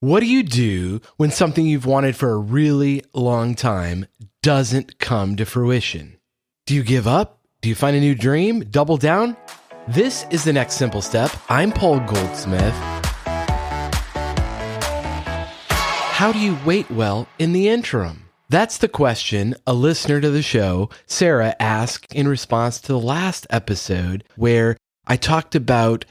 What do you do when something you've wanted for a really long time doesn't come to fruition? Do you give up? Do you find a new dream? Double down? This is the next simple step. I'm Paul Goldsmith. How do you wait well in the interim? That's the question a listener to the show, Sarah, asked in response to the last episode where I talked about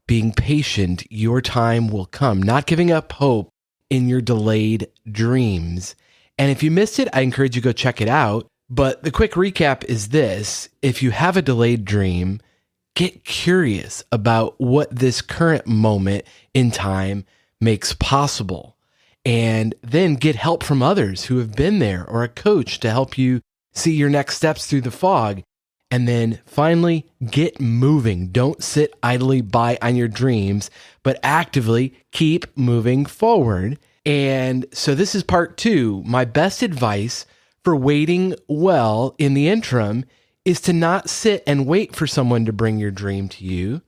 being patient. Your time will come, not giving up hope in your delayed dreams. And if you missed it, I encourage you to go check it out. But the quick recap is this: if you have a delayed dream, get curious about what this current moment in time makes possible. And then get help from others who have been there, or a coach to help you see your next steps through the fog. And then finally, get moving. Don't sit idly by on your dreams, but actively keep moving forward. And so this is part 2. My best advice for waiting well in the interim is to not sit and wait for someone to bring your dream to you.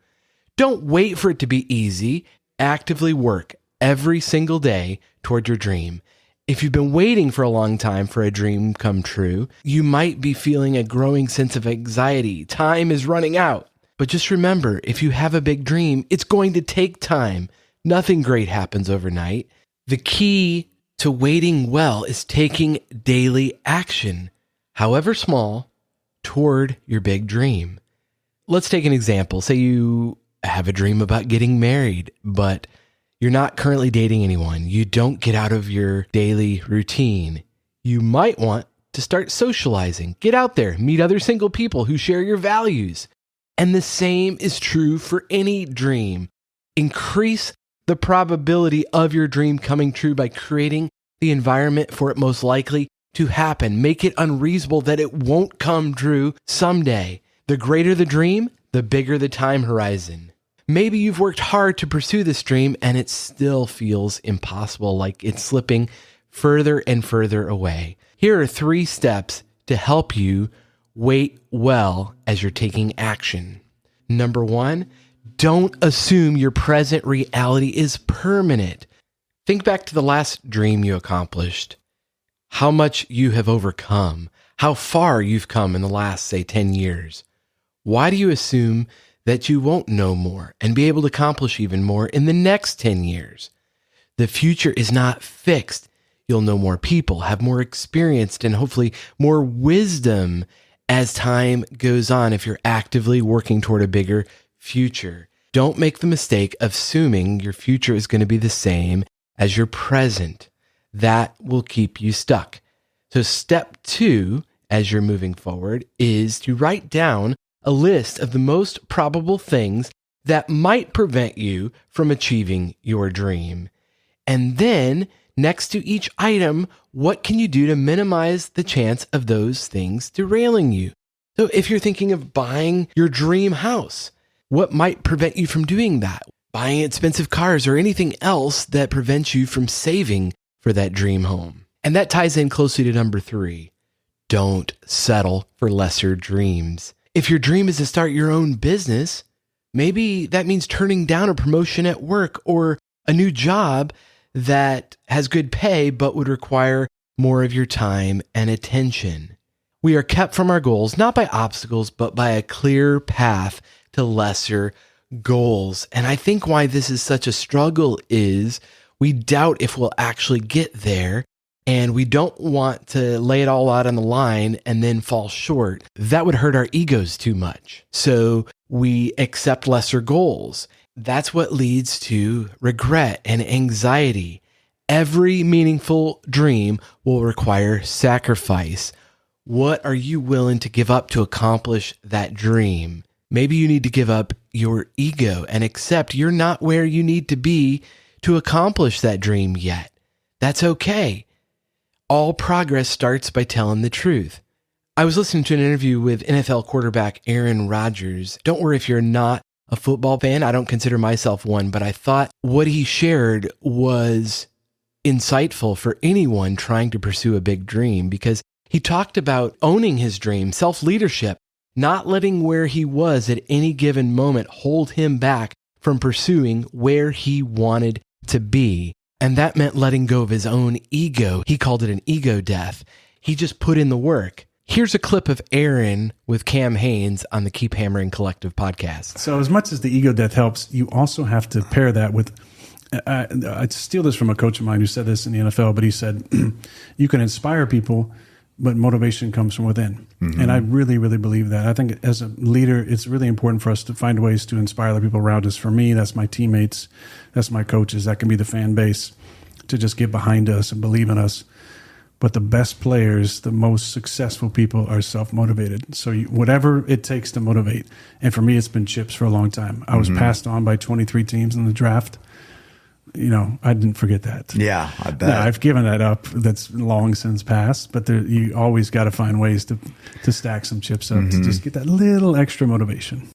Don't wait for it to be easy. Actively work every single day toward your dream. If you've been waiting for a long time for a dream come true, you might be feeling a growing sense of anxiety. Time is running out. But just remember, if you have a big dream, it's going to take time. Nothing great happens overnight. The key to waiting well is taking daily action, however small, toward your big dream. Let's take an example. Say you have a dream about getting married, but you're not currently dating anyone. You don't get out of your daily routine. You might want to start socializing. Get out there, meet other single people who share your values. And the same is true for any dream. Increase the probability of your dream coming true by creating the environment for it most likely to happen. Make it unreasonable that it won't come true someday. The greater the dream, the bigger the time horizon. Maybe you've worked hard to pursue this dream and it still feels impossible, like it's slipping further and further away. Here are 3 steps to help you wait well as you're taking action. Number 1, don't assume your present reality is permanent. Think back to the last dream you accomplished, how much you have overcome, how far you've come in the last, say, 10 years. Why do you assume that you won't know more and be able to accomplish even more in the next 10 years? The future is not fixed. You'll know more people, have more experience, and hopefully more wisdom as time goes on if you're actively working toward a bigger future. Don't make the mistake of assuming your future is going to be the same as your present. That will keep you stuck. So step 2, as you're moving forward, is to write down a list of the most probable things that might prevent you from achieving your dream. And then, next to each item, what can you do to minimize the chance of those things derailing you? So if you're thinking of buying your dream house, what might prevent you from doing that? Buying expensive cars or anything else that prevents you from saving for that dream home. And that ties in closely to number 3. Don't settle for lesser dreams. If your dream is to start your own business, maybe that means turning down a promotion at work or a new job that has good pay but would require more of your time and attention. We are kept from our goals, not by obstacles, but by a clear path to lesser goals. And I think why this is such a struggle is we doubt if we'll actually get there. And we don't want to lay it all out on the line and then fall short. That would hurt our egos too much. So we accept lesser goals. That's what leads to regret and anxiety. Every meaningful dream will require sacrifice. What are you willing to give up to accomplish that dream? Maybe you need to give up your ego and accept you're not where you need to be to accomplish that dream yet. That's okay. All progress starts by telling the truth. I was listening to an interview with NFL quarterback Aaron Rodgers. Don't worry if you're not a football fan. I don't consider myself one, but I thought what he shared was insightful for anyone trying to pursue a big dream, because he talked about owning his dream, self-leadership, not letting where he was at any given moment hold him back from pursuing where he wanted to be. And that meant letting go of his own ego. He called it an ego death. He just put in the work. Here's a clip of Aaron with Cam Haines on the Keep Hammering Collective podcast. So as much as the ego death helps, you also have to pair that with, I steal this from a coach of mine who said this in the NFL, but he said, you can inspire people, but motivation comes from within. Mm-hmm. And I really, really believe that. I think as a leader, it's really important for us to find ways to inspire the people around us. For me, that's my teammates, that's my coaches, that can be the fan base, to just get behind us and believe in us. But the best players, the most successful people are self-motivated. So whatever it takes to motivate. And for me, it's been chips for a long time. I was passed on by 23 teams in the draft. You know, I didn't forget that. Yeah, I bet. I've given that up. That's long since passed. But you always got to find ways to stack some chips up to just get that little extra motivation.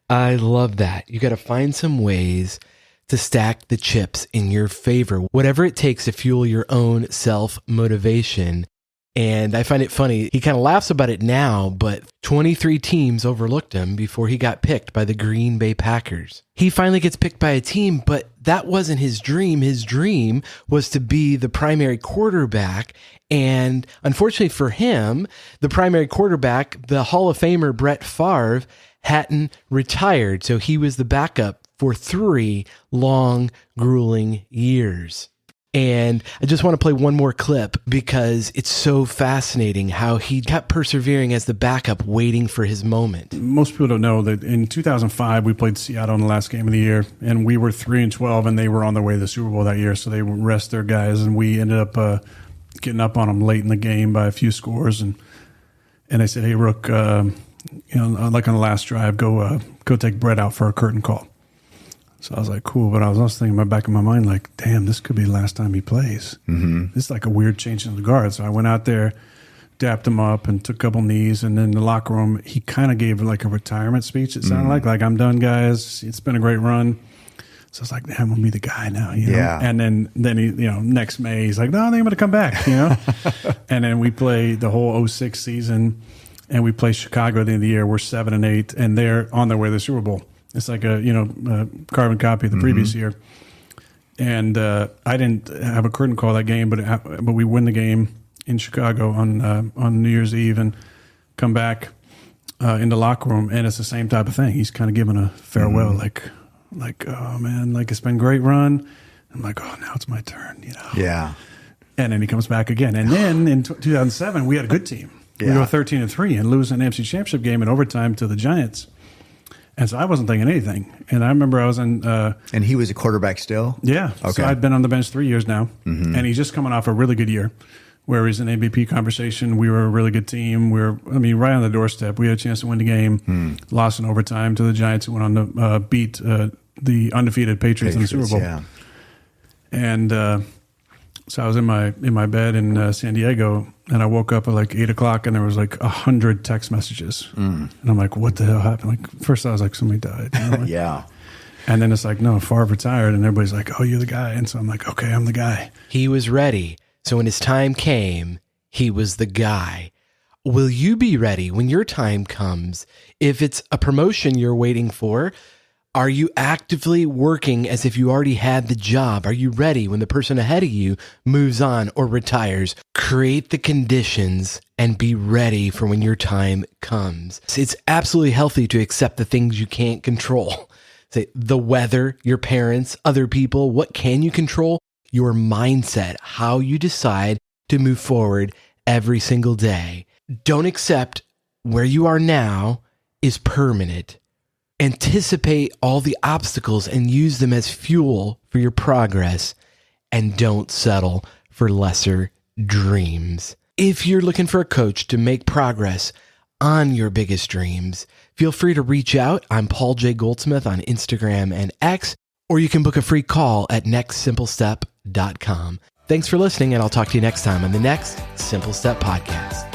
I love that. You got to find some ways to stack the chips in your favor, whatever it takes to fuel your own self-motivation. And I find it funny. He kind of laughs about it now, but 23 teams overlooked him before he got picked by the Green Bay Packers. He finally gets picked by a team, but that wasn't his dream. His dream was to be the primary quarterback. And unfortunately for him, the primary quarterback, the Hall of Famer Brett Favre, hadn't retired. So he was the backup for 3 long, grueling years. And I just want to play one more clip because it's so fascinating how he kept persevering as the backup, waiting for his moment. Most people don't know that in 2005, we played Seattle in the last game of the year, and we were 3-12, and they were on their way to the Super Bowl that year, so they would rest their guys, and we ended up getting up on them late in the game by a few scores, and I said, "Hey, Rook, like on the last drive, go take Brett out for a curtain call." So I was like, cool. But I was also thinking in the back of my mind, like, damn, this could be the last time he plays. Mm-hmm. This is like a weird change in the guard. So I went out there, dapped him up, and took a couple knees. And then in the locker room, he kind of gave like a retirement speech, it sounded like, I'm done, guys. It's been a great run. So I was like, damn, I'm going to be the guy now, you know? Yeah. And then he, next May, he's like, no, I think I'm going to come back, you know? And then we play the whole 06 season, and we play Chicago at the end of the year. We're 7-8, and they're on their way to the Super Bowl. It's like a carbon copy of the previous year, and I didn't have a curtain call that game, but we win the game in Chicago on New Year's Eve and come back in the locker room, and it's the same type of thing. He's kind of giving a farewell, like oh man, like it's been a great run. I'm like, oh, now it's my turn, you know. Yeah. And then he comes back again, and then in 2007 we had a good team. Yeah. We go 13-3 and lose an NFC Championship game in overtime to the Giants. And so I wasn't thinking anything. And I remember I was in... and he was a quarterback still? Yeah. Okay. So I'd been on the bench 3 years now. Mm-hmm. And he's just coming off a really good year where he's in MVP conversation. We were a really good team. We were, right on the doorstep. We had a chance to win the game. Lost in overtime to the Giants, who went on to beat the undefeated Patriots in the Super Bowl. Yeah. And so I was in my bed in San Diego, and I woke up at like 8 o'clock, and there was like 100 text messages. And I'm like, what the hell happened? Like, first I was like, somebody died. You know, like, yeah. And then it's like, no, Favre retired, and everybody's like, oh, you're the guy. And so I'm like, okay, I'm the guy. He was ready. So when his time came, he was the guy. Will you be ready when your time comes? If it's a promotion you're waiting for, are you actively working as if you already had the job? Are you ready when the person ahead of you moves on or retires? Create the conditions and be ready for when your time comes. It's absolutely healthy to accept the things you can't control. Say the weather, your parents, other people. What can you control? Your mindset, how you decide to move forward every single day. Don't accept where you are now is permanent. Anticipate all the obstacles and use them as fuel for your progress, and don't settle for lesser dreams. If you're looking for a coach to make progress on your biggest dreams, feel free to reach out. I'm Paul J. Goldsmith on Instagram and X, or you can book a free call at nextsimplestep.com. Thanks for listening, and I'll talk to you next time on the next Simple Step Podcast.